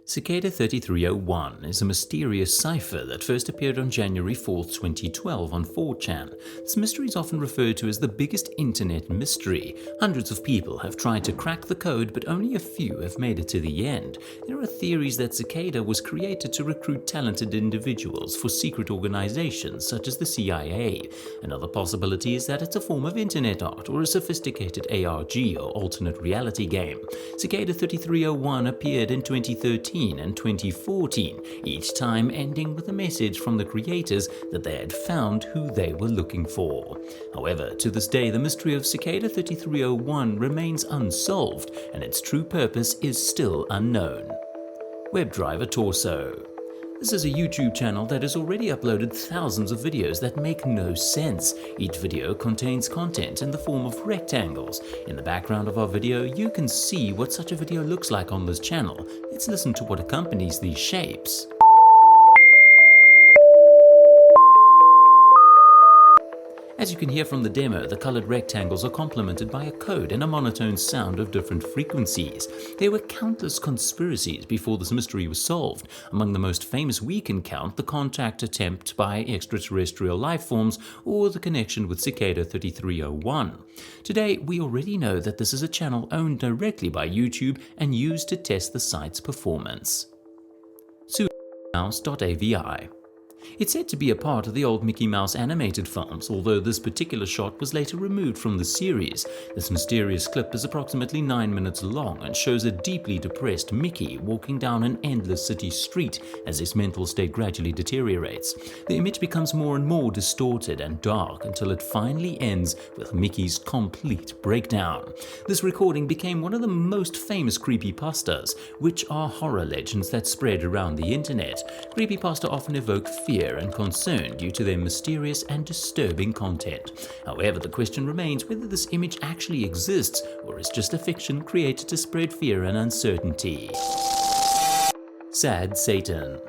Cicada 3301 is a mysterious cipher that first appeared on January 4, 2012 on 4chan. This mystery is often referred to as the biggest internet mystery. Hundreds of people have tried to crack the code, but only a few have made it to the end. There are theories that Cicada was created to recruit talented individuals for secret organizations such as the CIA. Another possibility is that it's a form of internet art or a sophisticated ARG or alternate reality game. Cicada 3301 appeared in 2013 and 2014, each time ending with a message from the creators that they had found who they were looking for. However, to this day, the mystery of Cicada 3301 remains unsolved, and its true purpose is still unknown. Webdriver Torso. This is a YouTube channel that has already uploaded thousands of videos that make no sense. Each video contains content in the form of rectangles. In the background of our video, you can see what such a video looks like on this channel. Let's listen to what accompanies these shapes. As you can hear from the demo, the colored rectangles are complemented by a code and a monotone sound of different frequencies. There were countless conspiracies before this mystery was solved. Among the most famous we can count the contact attempt by extraterrestrial life forms or the connection with Cicada 3301. Today, we already know that this is a channel owned directly by YouTube and used to test the site's performance. Mouse.avi. It's said to be a part of the old Mickey Mouse animated films, although this particular shot was later removed from the series. This mysterious clip is approximately 9 minutes long and shows a deeply depressed Mickey walking down an endless city street as his mental state gradually deteriorates. The image becomes more and more distorted and dark until it finally ends with Mickey's complete breakdown. This recording became one of the most famous creepypastas, which are horror legends that spread around the internet. Creepypasta often evoke fear and concern due to their mysterious and disturbing content. However, the question remains whether this image actually exists or is just a fiction created to spread fear and uncertainty. Sad Satan.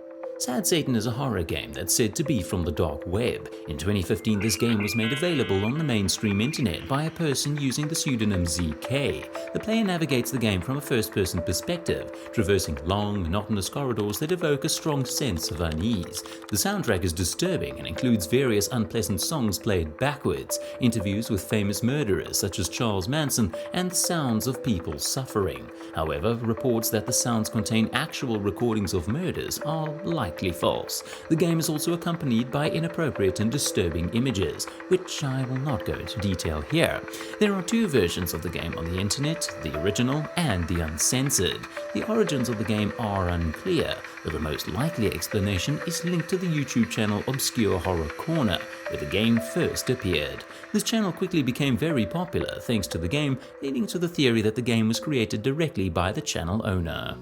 Sad Satan is a horror game that's said to be from the dark web. In 2015, this game was made available on the mainstream internet by a person using the pseudonym ZK. The player navigates the game from a first-person perspective, traversing long, monotonous corridors that evoke a strong sense of unease. The soundtrack is disturbing and includes various unpleasant songs played backwards, interviews with famous murderers such as Charles Manson, and the sounds of people suffering. However, reports that the sounds contain actual recordings of murders are likely false. The game is also accompanied by inappropriate and disturbing images, which I will not go into detail here. There are two versions of the game on the internet, the original and the uncensored. The origins of the game are unclear, but the most likely explanation is linked to the YouTube channel Obscure Horror Corner, where the game first appeared. This channel quickly became very popular thanks to the game, leading to the theory that the game was created directly by the channel owner.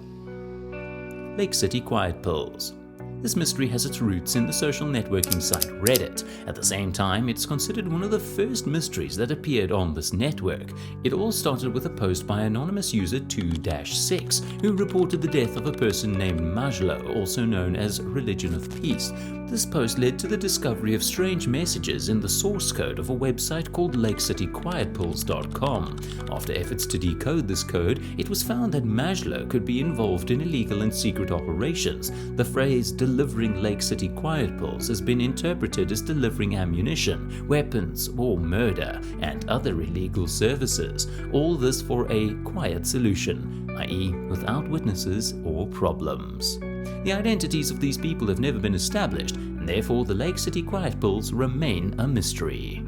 Lake City Quiet Pills. This mystery has its roots in the social networking site Reddit. At the same time, it's considered one of the first mysteries that appeared on this network. It all started with a post by anonymous user 2-6, who reported the death of a person named Majlo, also known as Religion of Peace. This post led to the discovery of strange messages in the source code of a website called LakeCityQuietPills.com. After efforts to decode this code, it was found that Majlo could be involved in illegal and secret operations. The phrase delivering Lake City Quiet Pills has been interpreted as delivering ammunition, weapons, or murder, and other illegal services. All this for a quiet solution, i.e. without witnesses or problems. The identities of these people have never been established, and therefore the Lake City Quiet Pills remain a mystery.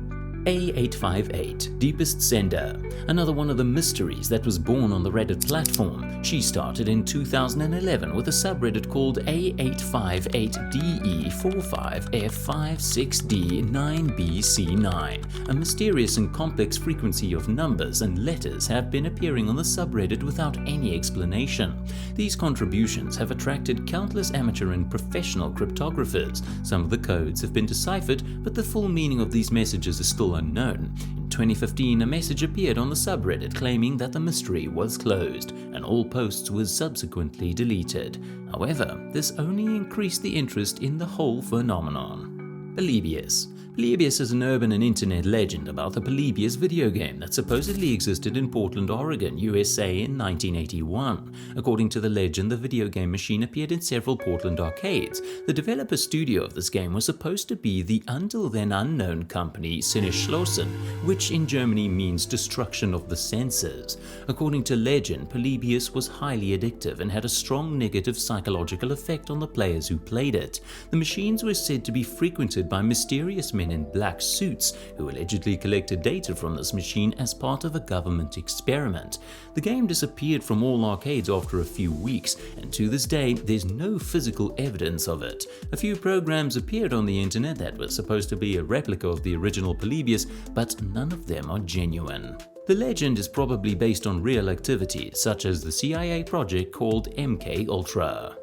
A858, Deepest Sender. Another one of the mysteries that was born on the Reddit platform. She started in 2011 with a subreddit called A858DE45F56D9BC9. A mysterious and complex frequency of numbers and letters have been appearing on the subreddit without any explanation. These contributions have attracted countless amateur and professional cryptographers. Some of the codes have been deciphered, but the full meaning of these messages is still unknown. In 2015, a message appeared on the subreddit claiming that the mystery was closed, and all posts were subsequently deleted. However, this only increased the interest in the whole phenomenon. Polybius. Polybius is an urban and internet legend about the Polybius video game that supposedly existed in Portland, Oregon, USA in 1981. According to the legend, the video game machine appeared in several Portland arcades. The developer studio of this game was supposed to be the until then unknown company Sinneschlossen, which in Germany means destruction of the senses. According to legend, Polybius was highly addictive and had a strong negative psychological effect on the players who played it. The machines were said to be frequented by mysterious men in black suits who allegedly collected data from this machine as part of a government experiment. The game disappeared from all arcades after a few weeks, and to this day there's no physical evidence of it. A few programs appeared on the internet that were supposed to be a replica of the original Polybius, but none of them are genuine. The legend is probably based on real activities, such as the CIA project called MK Ultra.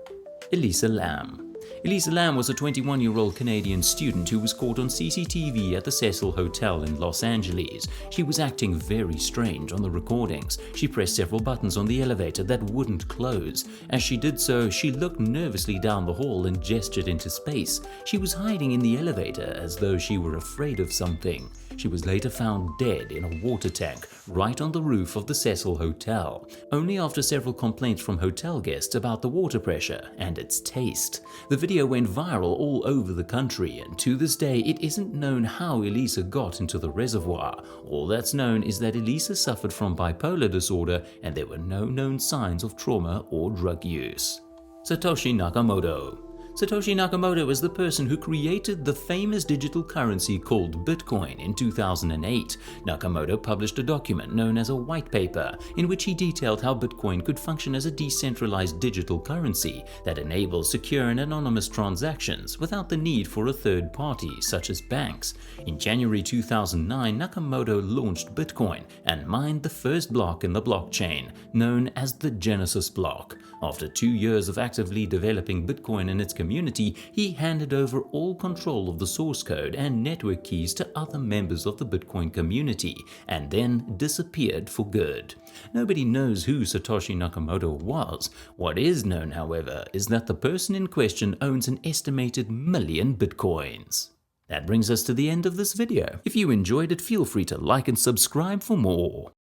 Elisa Lam. Elisa Lam was a 21-year-old Canadian student who was caught on CCTV at the Cecil Hotel in Los Angeles. She was acting very strange on the recordings. She pressed several buttons on the elevator that wouldn't close. As she did so, she looked nervously down the hall and gestured into space. She was hiding in the elevator as though she were afraid of something. She was later found dead in a water tank right on the roof of the Cecil Hotel, only after several complaints from hotel guests about the water pressure and its taste. The video went viral all over the country, and to this day it isn't known how Elisa got into the reservoir. All that's known is that Elisa suffered from bipolar disorder and there were no known signs of trauma or drug use. Satoshi Nakamoto. Satoshi Nakamoto is the person who created the famous digital currency called Bitcoin in 2008. Nakamoto published a document known as a white paper in which he detailed how Bitcoin could function as a decentralized digital currency that enables secure and anonymous transactions without the need for a third party such as banks. In January 2009, Nakamoto launched Bitcoin and mined the first block in the blockchain, known as the Genesis block. After 2 years of actively developing Bitcoin and its community, he handed over all control of the source code and network keys to other members of the Bitcoin community, and then disappeared for good. Nobody knows who Satoshi Nakamoto was. What is known, however, is that the person in question owns an estimated 1 million Bitcoins. That brings us to the end of this video. If you enjoyed it, feel free to like and subscribe for more.